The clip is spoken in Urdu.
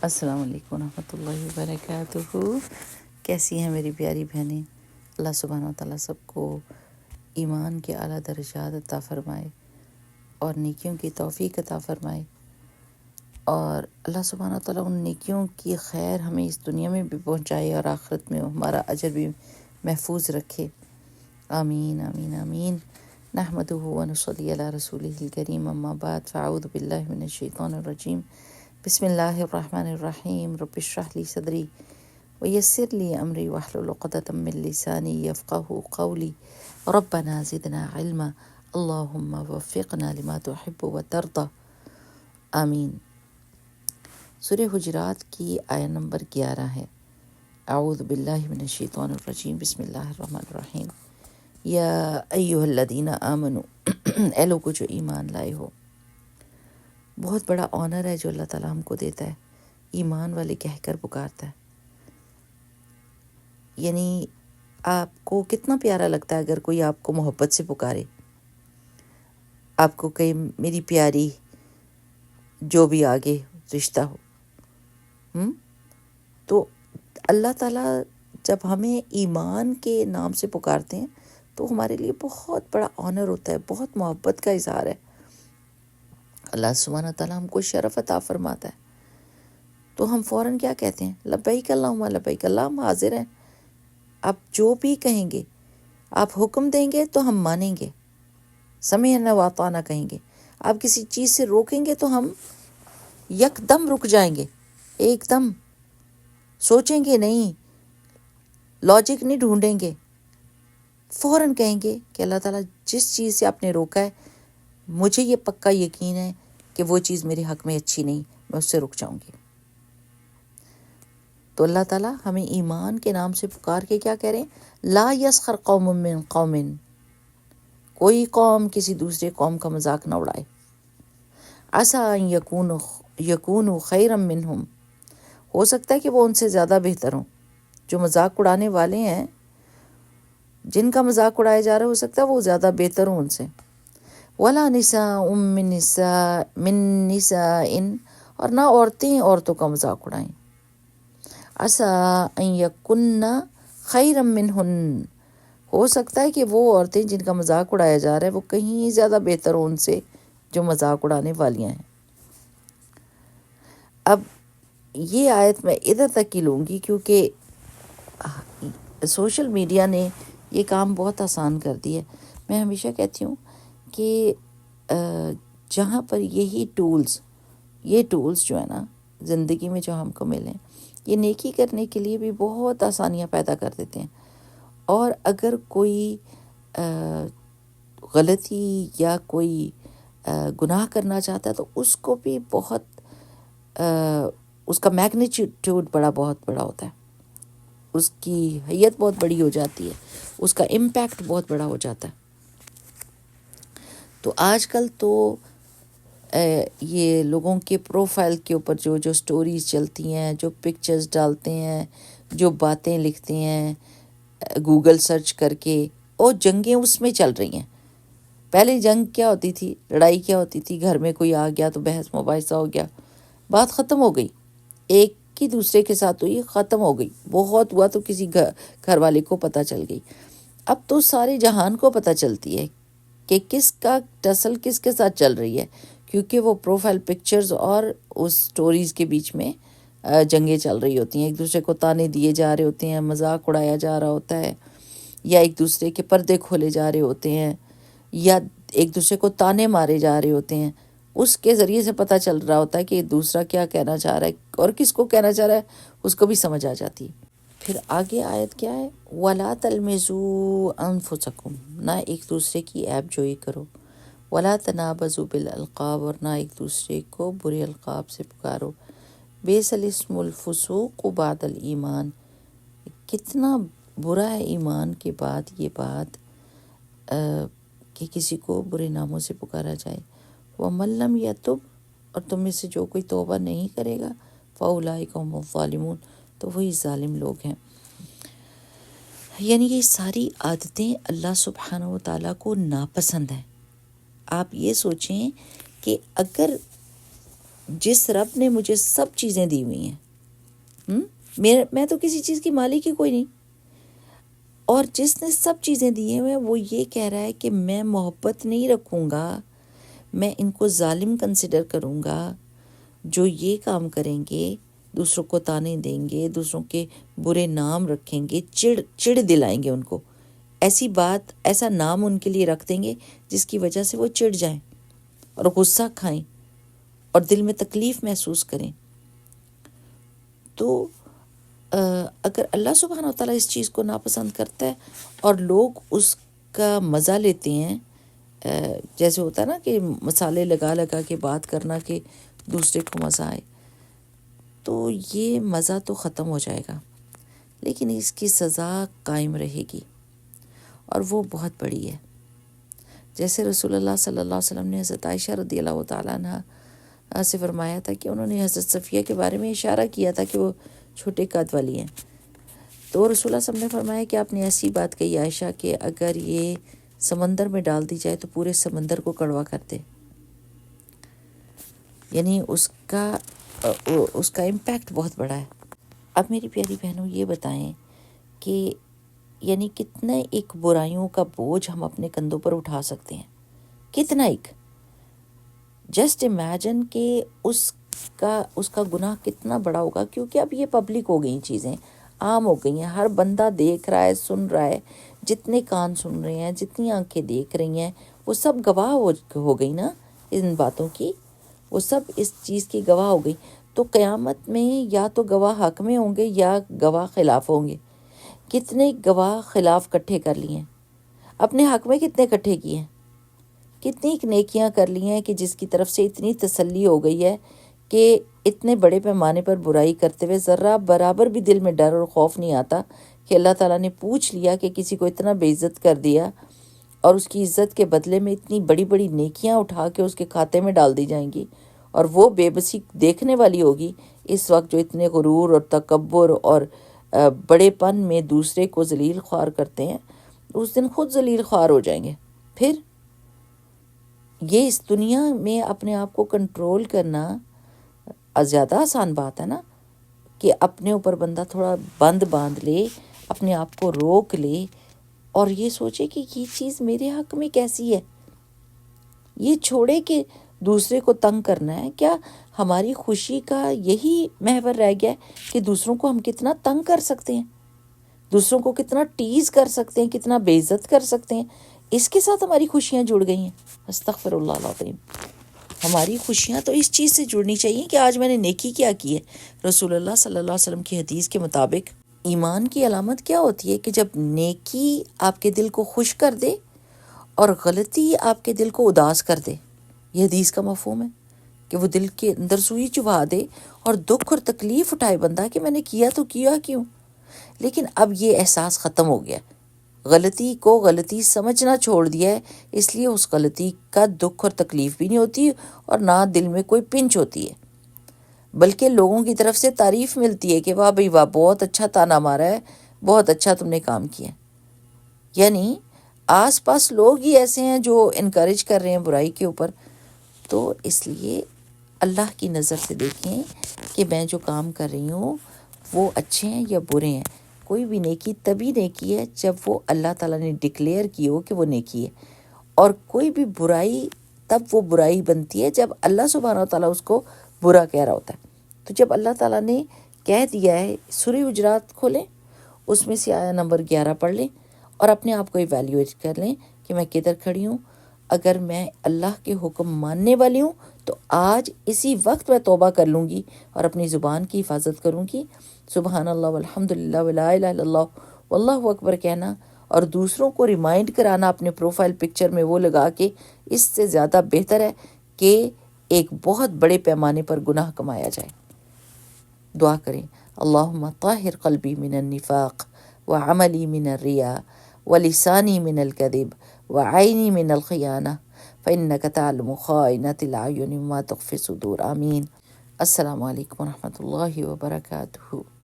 السلام علیکم ورحمۃ اللہ وبرکاتہ۔ کیسی ہیں میری پیاری بہنیں؟ اللہ سبحانہ و تعالیٰ سب کو ایمان کے اعلیٰ درجات عطا فرمائے اور نیکیوں کی توفیق عطا فرمائے، اور اللہ سبحانہ و تعالیٰ ان نیکیوں کی خیر ہمیں اس دنیا میں بھی پہنچائے اور آخرت میں ہمارا اجر بھی محفوظ رکھے۔ آمین آمین آمین۔ نحمدہ ونصلی علی رسولہ الکریم، اما بعد، فاعوذ باللہ من الشیطان الرجیم، بسم اللہ الرحمن الرحیم۔ رب اشرح لی صدری ویسر لی امری واحلل عقدۃ من لسانی یفقہوا قولی، ربنا زدنا علما، اللہم وفقنا لما تحب وترضی، آمین۔ سورہ حجرات کی آیہ نمبر 11 ہے۔ اعوذ باللہ من الشیطان الرجیم، بسم اللہ الرحمن الرحیم۔ یا ایھا الذین آمنوا، اے لوگو جو ایمان لائے ہو۔ بہت بڑا آنر ہے جو اللہ تعالیٰ ہم کو دیتا ہے، ایمان والے کہہ کر پکارتا ہے۔ یعنی آپ کو کتنا پیارا لگتا ہے اگر کوئی آپ کو محبت سے پکارے، آپ کو کہے میری پیاری، جو بھی آگے رشتہ ہو۔ تو اللہ تعالیٰ جب ہمیں ایمان کے نام سے پکارتے ہیں تو ہمارے لیے بہت بڑا آنر ہوتا ہے، بہت محبت کا اظہار ہے۔ اللہ سبحانہ تعالیٰ ہم کو شرف عطا فرماتا ہے تو ہم فوراً کیا کہتے ہیں؟ لبیک اللہم لبیک، اللہ ہم حاضر ہیں، آپ جو بھی کہیں گے، آپ حکم دیں گے تو ہم مانیں گے، سمعنا واطعنا کہیں گے۔ آپ کسی چیز سے روکیں گے تو ہم یک دم رک جائیں گے، ایک دم سوچیں گے نہیں، لاجک نہیں ڈھونڈیں گے، فوراً کہیں گے کہ اللہ تعالیٰ جس چیز سے آپ نے روکا ہے مجھے یہ پکا یقین ہے کہ وہ چیز میرے حق میں اچھی نہیں، میں اس سے رک جاؤں گی۔ تو اللہ تعالیٰ ہمیں ایمان کے نام سے پکار کے کیا کہہ رہے ہیں؟ لا یسخر قوم من قوم، کوئی قوم کسی دوسرے قوم کا مذاق نہ اڑائے۔ عسیٰ ان یکونوا خیرا منہم، ہو سکتا ہے کہ وہ ان سے زیادہ بہتر ہوں۔ جو مذاق اڑانے والے ہیں، جن کا مذاق اڑایا جا رہا ہے، ہو سکتا ہے وہ زیادہ بہتر ہوں ان سے۔ ولا نساء من نساء، اور نہ عورتیں عورتوں کا مذاق اڑائیں۔ عسیٰ ان یکن خیرا منہن، ہو سکتا ہے کہ وہ عورتیں جن کا مذاق اڑایا جا رہا ہے وہ کہیں زیادہ بہتر ہوں ان سے جو مذاق اڑانے والیاں ہیں۔ اب یہ آیت میں ادھر تک کی لوں گی کیونکہ سوشل میڈیا نے یہ کام بہت آسان کر دی ہے۔ میں ہمیشہ کہتی ہوں کہ جہاں پر یہ ٹولز جو ہے نا زندگی میں جو ہم کو ملیں، یہ نیکی کرنے کے لیے بھی بہت آسانیاں پیدا کر دیتے ہیں۔ اور اگر کوئی غلطی یا کوئی گناہ کرنا چاہتا ہے تو اس کو بھی بہت اس کا میگنیچیوڈ بہت بڑا ہوتا ہے، اس کی حیت بہت بڑی ہو جاتی ہے، اس کا امپیکٹ بہت بڑا ہو جاتا ہے۔ تو آج کل تو یہ لوگوں کے پروفائل کے اوپر جو سٹوریز چلتی ہیں، جو پکچرز ڈالتے ہیں، جو باتیں لکھتے ہیں گوگل سرچ کر کے، اور جنگیں اس میں چل رہی ہیں۔ پہلے جنگ کیا ہوتی تھی، لڑائی کیا ہوتی تھی، گھر میں کوئی آ گیا تو بحث مباحثہ ہو گیا، بات ختم ہو گئی، ایک کی دوسرے کے ساتھ ہوئی، ختم ہو گئی، بہت ہوا تو کسی گھر والے کو پتہ چل گئی۔ اب تو سارے جہان کو پتہ چلتی ہے کہ کس کا ٹسل کس کے ساتھ چل رہی ہے، کیونکہ وہ پروفائل پکچرز اور اس سٹوریز کے بیچ میں جنگیں چل رہی ہوتی ہیں، ایک دوسرے کو تانے دیے جا رہے ہوتے ہیں، مذاق اڑایا جا رہا ہوتا ہے، یا ایک دوسرے کے پردے کھولے جا رہے ہوتے ہیں، یا ایک دوسرے کو تانے مارے جا رہے ہوتے ہیں۔ اس کے ذریعے سے پتہ چل رہا ہوتا ہے کہ دوسرا کیا کہنا چاہ رہا ہے اور کس کو کہنا چاہ رہا ہے، اس کو بھی سمجھ آ جاتی ہے۔ پھر آگے آیت کیا ہے؟ وَلَا تَلْمِزُوا أَنفُسَكُمْ، نہ ایک دوسرے کی عیب جوئی کرو۔ وَلَا تَنَابَزُوا بِالْأَلْقَابِ، اور نہ ایک دوسرے کو برے القاب سے پکارو۔ بِئْسَ الِاسْمُ الْفُسُوقُ بَعْدَ الْإِيمَانِ، کتنا برا ہے ایمان کے بعد یہ بات کہ کسی کو برے ناموں سے پکارا جائے۔ وَمَن لَّمْ يَتُبْ، اور تم میں سے جو کوئی توبہ نہیں کرے گا، فَأُولَٰئِکَ هُمُ الظَّالِمُونَ، تو وہی ظالم لوگ ہیں۔ یعنی یہ ساری عادتیں اللہ سبحانہ و تعالیٰ کو ناپسند ہیں۔ آپ یہ سوچیں کہ اگر جس رب نے مجھے سب چیزیں دی ہوئی ہیں، میں تو کسی چیز کی مالک ہی کوئی نہیں، اور جس نے سب چیزیں دی ہیں وہ یہ کہہ رہا ہے کہ میں محبت نہیں رکھوں گا، میں ان کو ظالم کنسیڈر کروں گا جو یہ کام کریں گے، دوسروں کو تانے دیں گے، دوسروں کے برے نام رکھیں گے، چڑ دلائیں گے ان کو، ایسی بات، ایسا نام ان کے لیے رکھ دیں گے جس کی وجہ سے وہ چڑ جائیں اور غصہ کھائیں اور دل میں تکلیف محسوس کریں۔ تو اگر اللہ سبحانہ و تعالیٰ اس چیز کو ناپسند کرتا ہے اور لوگ اس کا مزہ لیتے ہیں، جیسے ہوتا ہے نا کہ مسالے لگا لگا کے بات کرنا کہ دوسرے کو مزہ آئے، تو یہ مزہ تو ختم ہو جائے گا، لیکن اس کی سزا قائم رہے گی اور وہ بہت بڑی ہے۔ جیسے رسول اللہ صلی اللہ علیہ وسلم نے حضرت عائشہ رضی اللہ تعالیٰ عنہ سے فرمایا تھا کہ انہوں نے حضرت صفیہ کے بارے میں اشارہ کیا تھا کہ وہ چھوٹے قد والی ہیں، تو رسول اللہ صلی اللہ علیہ وسلم نے فرمایا کہ آپ نے ایسی بات کہی عائشہ کہ اگر یہ سمندر میں ڈال دی جائے تو پورے سمندر کو کڑوا کر دے، یعنی اس کا امپیکٹ بہت بڑا ہے۔ اب میری پیاری بہنوں یہ بتائیں کہ یعنی کتنے ایک برائیوں کا بوجھ ہم اپنے کندھوں پر اٹھا سکتے ہیں، کتنا ایک، جسٹ امیجن کہ اس کا گناہ کتنا بڑا ہوگا، کیونکہ اب یہ پبلک ہو گئی چیزیں، عام ہو گئی ہیں، ہر بندہ دیکھ رہا ہے، سن رہا ہے، جتنے کان سن رہے ہیں، جتنی آنکھیں دیکھ رہی ہیں، وہ سب گواہ ہو گئی نا ان باتوں کی، وہ سب اس چیز کی گواہ ہو گئی۔ تو قیامت میں یا تو گواہ حق میں ہوں گے یا گواہ خلاف ہوں گے۔ کتنے گواہ خلاف کٹھے کر لیے ہیں، اپنے حق میں کتنے کٹھے کیے ہیں، کتنی نیکیاں کر لی ہیں کہ جس کی طرف سے اتنی تسلی ہو گئی ہے کہ اتنے بڑے پیمانے پر برائی کرتے ہوئے ذرہ برابر بھی دل میں ڈر اور خوف نہیں آتا کہ اللہ تعالیٰ نے پوچھ لیا کہ کسی کو اتنا بے عزت کر دیا اور اس کی عزت کے بدلے میں اتنی بڑی بڑی نیکیاں اٹھا کے اس کے کھاتے میں ڈال دی جائیں گی، اور وہ بے بسی دیکھنے والی ہوگی اس وقت جو اتنے غرور اور تکبر اور بڑے پن میں دوسرے کو ذلیل خوار کرتے ہیں، اس دن خود ذلیل خوار ہو جائیں گے۔ پھر یہ اس دنیا میں اپنے آپ کو کنٹرول کرنا زیادہ آسان بات ہے نا، کہ اپنے اوپر بندہ تھوڑا بند باندھ لے، اپنے آپ کو روک لے اور یہ سوچے کہ یہ چیز میرے حق میں کیسی ہے، یہ چھوڑے کہ دوسرے کو تنگ کرنا ہے۔ کیا ہماری خوشی کا یہی محور رہ گیا ہے کہ دوسروں کو ہم کتنا تنگ کر سکتے ہیں، دوسروں کو کتنا ٹیز کر سکتے ہیں، کتنا بے عزت کر سکتے ہیں، اس کے ساتھ ہماری خوشیاں جڑ گئی ہیں؟ استغفر اللہ العظیم۔ ہماری خوشیاں تو اس چیز سے جڑنی چاہیے کہ آج میں نے نیکی کیا کی ہے۔ رسول اللہ صلی اللہ علیہ وسلم کی حدیث کے مطابق ایمان کی علامت کیا ہوتی ہے کہ جب نیکی آپ کے دل کو خوش کر دے اور غلطی آپ کے دل کو اداس کر دے۔ یہ حدیث کا مفہوم ہے کہ وہ دل کے اندر سوئی چبھا دے اور دکھ اور تکلیف اٹھائے بندہ کہ میں نے کیا تو کیا کیوں، لیکن اب یہ احساس ختم ہو گیا، غلطی کو غلطی سمجھنا چھوڑ دیا ہے، اس لیے اس غلطی کا دکھ اور تکلیف بھی نہیں ہوتی اور نہ دل میں کوئی پنچ ہوتی ہے، بلکہ لوگوں کی طرف سے تعریف ملتی ہے کہ واہ بھئی واہ، بہت اچھا تانا مارا ہے، بہت اچھا تم نے کام کیا۔ یعنی آس پاس لوگ ہی ایسے ہیں جو انکریج کر رہے ہیں برائی کے اوپر۔ تو اس لیے اللہ کی نظر سے دیکھیں کہ میں جو کام کر رہی ہوں وہ اچھے ہیں یا برے ہیں۔ کوئی بھی نیکی تبھی نیکی ہے جب وہ اللہ تعالیٰ نے ڈکلیئر کی ہو کہ وہ نیکی ہے، اور کوئی بھی برائی تب وہ برائی بنتی ہے جب اللہ سبحانہ و تعالیٰ اس کو برا کہہ رہا ہوتا ہے۔ تو جب اللہ تعالیٰ نے کہہ دیا ہے، سورہ حجرات کھولیں، اس میں سے آیہ نمبر 11 پڑھ لیں اور اپنے آپ کو ایویلیویٹ کر لیں کہ میں کدھر کھڑی ہوں۔ اگر میں اللہ کے حکم ماننے والی ہوں تو آج اسی وقت میں توبہ کر لوں گی اور اپنی زبان کی حفاظت کروں گی، سبحان اللہ والحمد للہ ولا الہ الا اللہ واللہ اکبر کہنا، اور دوسروں کو ریمائنڈ کرانا اپنے پروفائل پکچر میں وہ لگا کے، اس سے زیادہ بہتر ہے کہ ایک بہت بڑے پیمانے پر گناہ کمایا جائے۔ دعا کریں، اللہم طاہر قلبی من النفاق وعملی من الریا ولسانی من الکذب وعینی من الخیانہ فإنک تعلم خائنۃ الأعین وما تخفی الصدور۔ آمین۔ السلام علیکم ورحمۃ اللہ وبرکاتہ۔